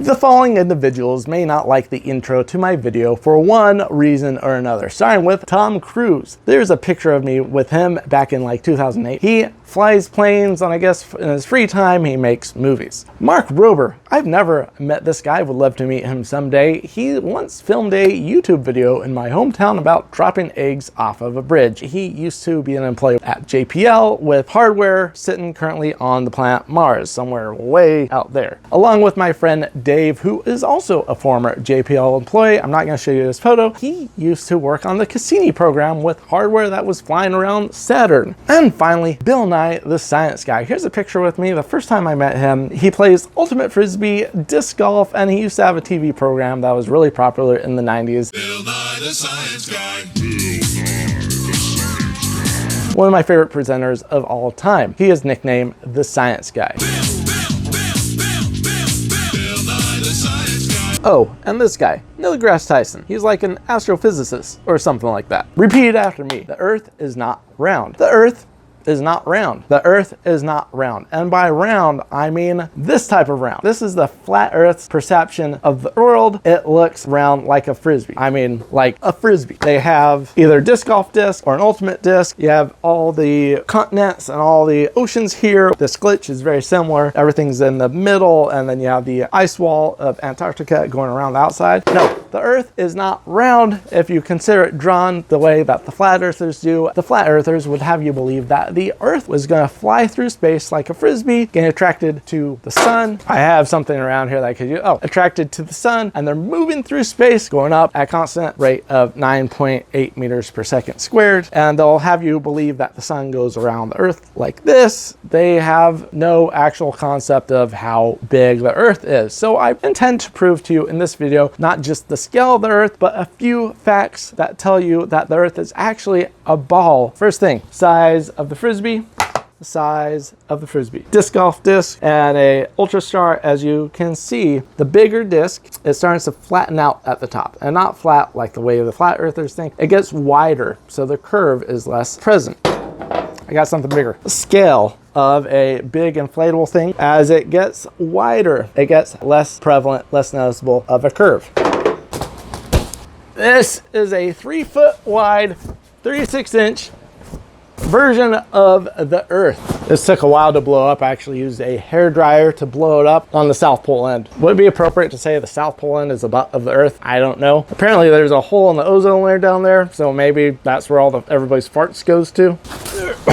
The following individuals may not like the intro to my video for one reason or another. Starting with Tom Cruise. There's a picture of me with him back in like 2008. He flies planes, and I guess in his free time he makes movies. Mark Rober. I've never met this guy, would love to meet him someday. He once filmed a YouTube video in my hometown about dropping eggs off of a bridge. He used to be an employee at JPL with hardware sitting currently on the planet Mars, somewhere way out there. Along with my friend Dave, who is also a former JPL employee. I'm not going to show you this photo. He used to work on the Cassini program with hardware that was flying around Saturn. And finally, billnye the science guy. Here's a picture with me. The first time I met him, he plays ultimate frisbee, disc golf, and he used to have a TV program that was really popular in the 90s. Billnye the science guy. One of my favorite presenters of all time. He is nicknamed the Science Guy. Oh, and this guy, Neildegrassetyson. He's like an astrophysicist or something like that. Repeat after me. The Earth is not round. The Earth is not round. The Earth is not round. And by round, I mean this type of round. This is the flat Earth's perception of the world. It looks round like a frisbee. I mean, like a frisbee. They have either disc golf disc or an ultimate disc. You have all the continents and all the oceans here. This glitch is very similar. Everything's in the middle, and then you have the ice wall of Antarctica going around the outside. No, the Earth is not round if you consider it drawn the way that the flat earthers do. The flat earthers would have you believe that the Earth was going to fly through space like a frisbee, getting attracted to the sun. I have something around here that I could use. Oh, attracted to the sun, and they're moving through space, going up at a constant rate of 9.8 meters per second squared. And they'll have you believe that the sun goes around the Earth like this. They have no actual concept of how big the Earth is. So I intend to prove to you in this video, not just the scale of the Earth, but a few facts that tell you that the Earth is actually a ball. First thing, size of the frisbee. The size of the frisbee. Disc golf disc and a ultra star. As you can see, the bigger disc, it starts to flatten out at the top, and not flat like the way the flat earthers think. It gets wider, so the curve is less present. I got something bigger. The scale of a big inflatable thing, as it gets wider, it gets less prevalent, less noticeable of a curve. This is a 3 foot wide, 36-inch version of the Earth. This took a while to blow up. I actually used a hairdryer to blow it up on the South Pole end. Would it be appropriate to say the South Pole end is the butt of the Earth? I don't know. Apparently there's a hole in the ozone layer down there, so maybe that's where everybody's farts goes to.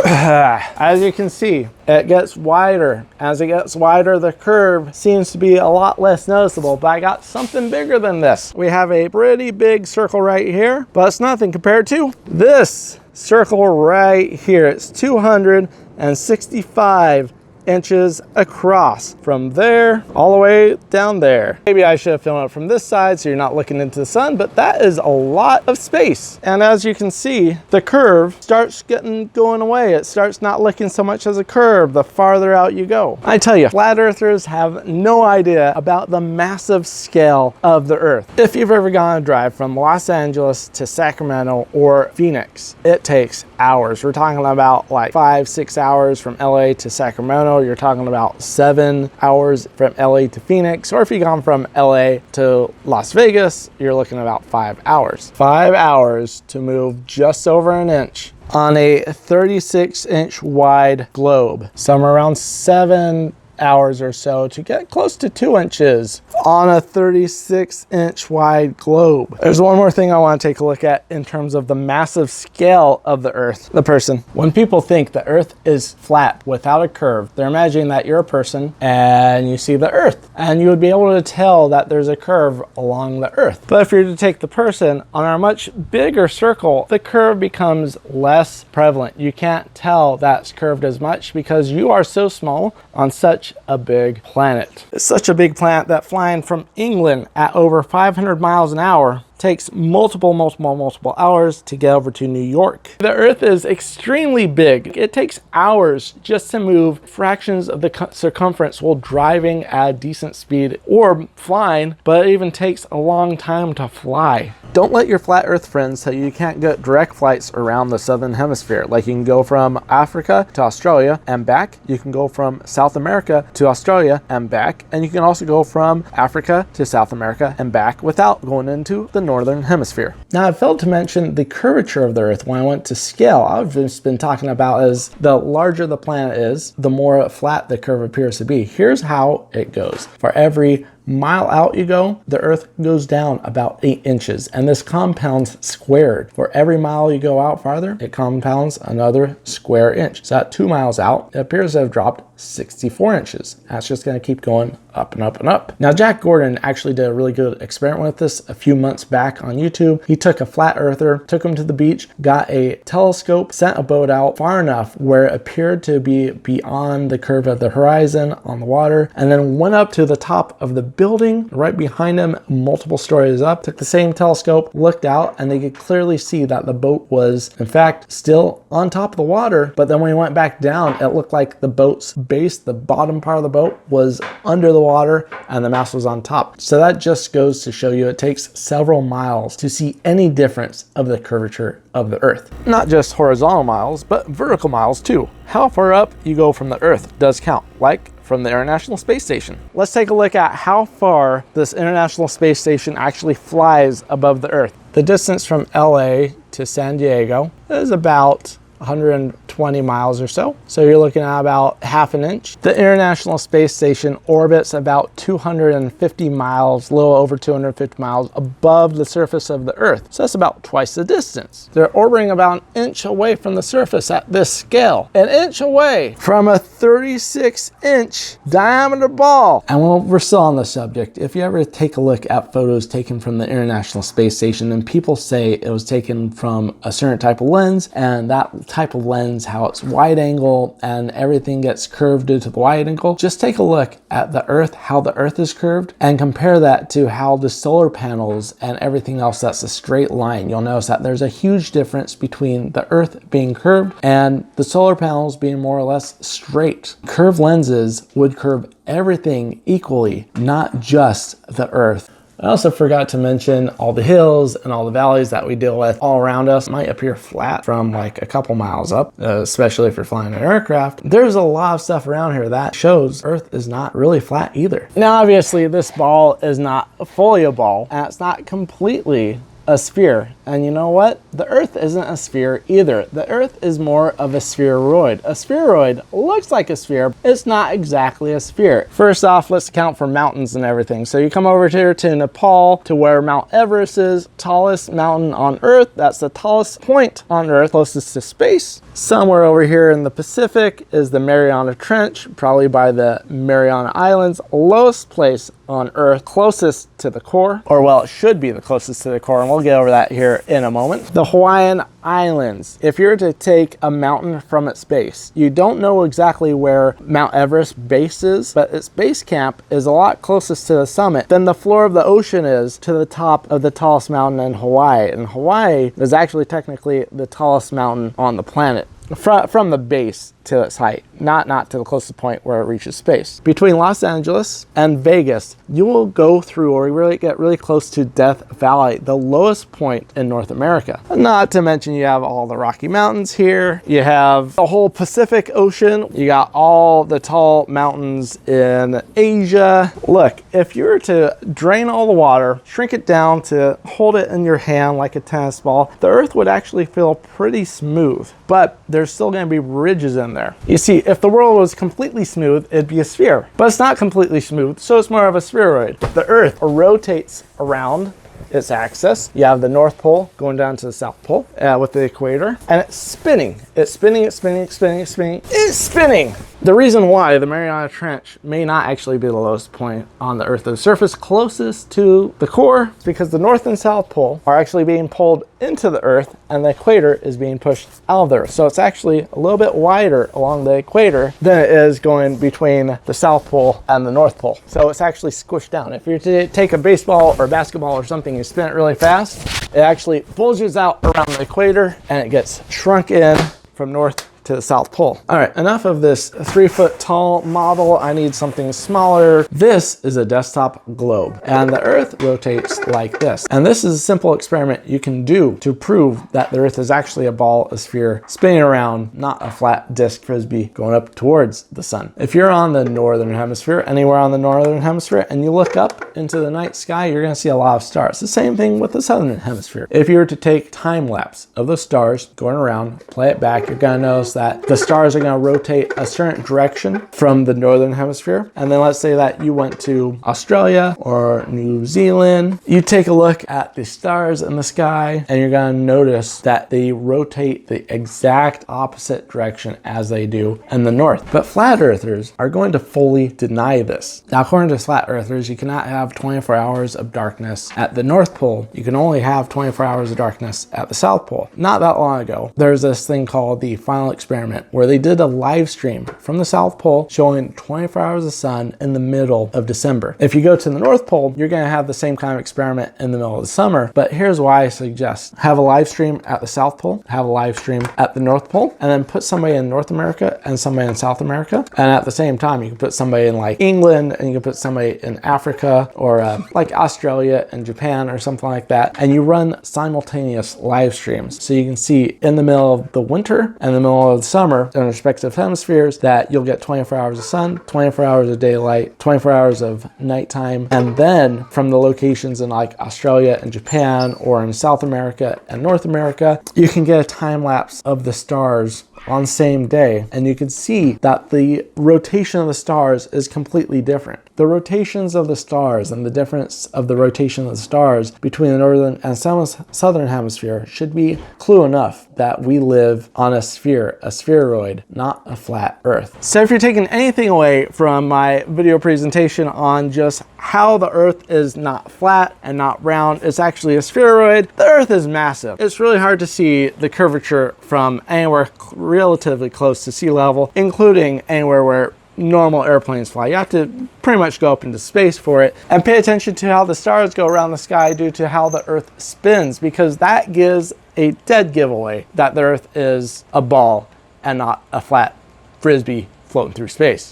As you can see, it gets wider. As it gets wider, the curve seems to be a lot less noticeable, but I got something bigger than this. We have a pretty big circle right here, but it's nothing compared to this circle right here. It's 265 inches across from there all the way down there. Maybe I should have filmed it from this side so you're not looking into the sun, but that is a lot of space. And as you can see, the curve starts going away. It starts not looking so much as a curve the farther out you go. I tell you, flat earthers have no idea about the massive scale of the Earth. If you've ever gone a drive from Los Angeles to Sacramento or Phoenix, it takes hours. We're talking about like 5-6 hours from LA to Sacramento. You're talking about 7 hours from LA to Phoenix, or if you've gone from LA to Las Vegas, you're looking at about 5 hours. 5 hours to move just over an inch on a 36-inch wide globe. Somewhere around 7 hours or so to get close to 2 inches on a 36-inch wide globe. There's one more thing I want to take a look at in terms of the massive scale of the Earth. The person. When people think the Earth is flat without a curve, they're imagining that you're a person and you see the Earth, and you would be able to tell that there's a curve along the Earth. But if you're to take the person on a much bigger circle, the curve becomes less prevalent. You can't tell that's curved as much because you are so small on such a big planet. It's such a big planet that flying from England at over 500 miles an hour takes multiple hours to get over to New York. The Earth is extremely big. It takes hours just to move fractions of the circumference while driving at a decent speed or flying, but it even takes a long time to fly. Don't let your flat Earth friends tell you you can't get direct flights around the southern hemisphere. Like you can go from Africa to Australia and back. You can go from South America to Australia and back. And you can also go from Africa to South America and back without going into the northern hemisphere. Now, I failed to mention the curvature of the Earth when I went to scale. I've just been talking about as the larger the planet is, the more flat the curve appears to be. Here's how it goes. For every mile out you go, the Earth goes down about 8 inches, and this compounds squared. For every mile you go out farther, it compounds another square inch. So at 2 miles out, it appears to have dropped 64 inches. That's just going to keep going up and up and up. Now, Jack Gordon actually did a really good experiment with this a few months back on YouTube. He took a flat earther, took him to the beach, got a telescope, sent a boat out far enough where it appeared to be beyond the curve of the horizon on the water, and then went up to the top of the building right behind him, multiple stories up, took the same telescope, looked out, and they could clearly see that the boat was in fact still on top of the water. But then when he went back down, it looked like the boat's base, the bottom part of the boat, was under the water and the mast was on top. So that just goes to show you it takes several miles to see any difference of the curvature of the Earth. Not just horizontal miles, but vertical miles too. How far up you go from the Earth does count, like from the International Space Station. Let's take a look at how far this International Space Station actually flies above the Earth. The distance from LA to San Diego is about 120 miles or so. So you're looking at about half an inch. The International Space Station orbits about 250 miles, a little over 250 miles above the surface of the Earth. So that's about twice the distance. They're orbiting about an inch away from the surface at this scale. An inch away from a 36-inch diameter ball. And while we're still on the subject, if you ever take a look at photos taken from the International Space Station, and people say it was taken from a certain type of lens, and that type of lens, how it's wide angle and everything gets curved due to the wide angle, just take a look at the Earth, how the Earth is curved, and compare that to how the solar panels and everything else that's a straight line. You'll notice that there's a huge difference between the Earth being curved and the solar panels being more or less straight. Curved lenses would curve everything equally, not just the Earth. I also forgot to mention all the hills and all the valleys that we deal with all around us might appear flat from like a couple miles up, especially if you're flying an aircraft. There's a lot of stuff around here that shows Earth is not really flat either. Now, obviously, this ball is not fully a ball, and it's not completely a sphere. And you know what? The Earth isn't a sphere either. The Earth is more of a spheroid. A spheroid looks like a sphere. It's not exactly a sphere. First off, let's account for mountains and everything. So you come over here to Nepal, to where Mount Everest is, tallest mountain on Earth. That's the tallest point on Earth, closest to space. Somewhere over here in the Pacific is the Mariana Trench, probably by the Mariana Islands, lowest place on Earth, closest to the core, or well, it should be the closest to the core, and we'll get over that here in a moment. The Hawaiian Islands. If you were to take a mountain from its base, you don't know exactly where Mount Everest base is, but its base camp is a lot closest to the summit than the floor of the ocean is to the top of the tallest mountain in Hawaii. And Hawaii is actually technically the tallest mountain on the planet. From the base to its height, not to the closest point where it reaches space. Between Los Angeles and Vegas, you will go through or really get really close to Death Valley, the lowest point in North America. Not to mention you have all the Rocky Mountains here. You have the whole Pacific Ocean. You got all the tall mountains in Asia. Look, if you were to drain all the water, shrink it down to hold it in your hand like a tennis ball, the Earth would actually feel pretty smooth, but there's still going to be ridges in there. You see, if the world was completely smooth, it'd be a sphere, but it's not completely smooth, so it's more of a spheroid. The Earth rotates around its axis. You have the North Pole going down to the South Pole with the equator, and it's spinning. It's spinning, it's spinning, it's spinning, it's spinning. It's spinning. The reason why the Mariana Trench may not actually be the lowest point on the Earth's surface closest to the core is because the North and South Pole are actually being pulled into the Earth and the equator is being pushed out of the Earth. So it's actually a little bit wider along the equator than it is going between the South Pole and the North Pole. So it's actually squished down. If you to take a baseball or basketball or something, you spin it really fast, it actually bulges out around the equator and it gets shrunk in from north to the South Pole. All right, enough of this 3-foot tall model. I need something smaller. This is a desktop globe and the Earth rotates like this. And this is a simple experiment you can do to prove that the Earth is actually a ball, a sphere, spinning around, not a flat disc frisbee going up towards the sun. If you're on the northern hemisphere, anywhere on the northern hemisphere, and you look up into the night sky, you're gonna see a lot of stars. The same thing with the southern hemisphere. If you were to take time lapse of the stars going around, play it back, you're gonna notice that the stars are going to rotate a certain direction from the northern hemisphere. And then let's say that you went to Australia or New Zealand. You take a look at the stars in the sky and you're going to notice that they rotate the exact opposite direction as they do in the north. But flat earthers are going to fully deny this. Now, according to flat earthers, you cannot have 24 hours of darkness at the North Pole. You can only have 24 hours of darkness at the South Pole. Not that long ago, there's this thing called the final experiment where they did a live stream from the South Pole showing 24 hours of sun in the middle of December. If you go to the North Pole, you're going to have the same kind of experiment in the middle of the summer. But here's why I suggest have a live stream at the South Pole, have a live stream at the North Pole, and then put somebody in North America and somebody in South America. And at the same time, you can put somebody in like England and you can put somebody in Africa or like Australia and Japan or something like that. And you run simultaneous live streams. So you can see in the middle of the winter and the middle of the summer in respective hemispheres that you'll get 24 hours of sun, 24 hours of daylight, 24 hours of nighttime. And then from the locations in like Australia and Japan or in South America and North America, you can get a time lapse of the stars on the same day, and you can see that the rotation of the stars is completely different. The rotations of the stars and the difference of the rotation of the stars between the northern and southern hemisphere should be clue enough that we live on a sphere, a spheroid, not a flat Earth. So if you're taking anything away from my video presentation on just how the Earth is not flat and not round, it's actually a spheroid. The Earth is massive. It's really hard to see the curvature from anywhere relatively close to sea level, including anywhere where normal airplanes fly. You have to pretty much go up into space for it, and pay attention to how the stars go around the sky due to how the Earth spins, because that gives a dead giveaway that the Earth is a ball and not a flat frisbee floating through space.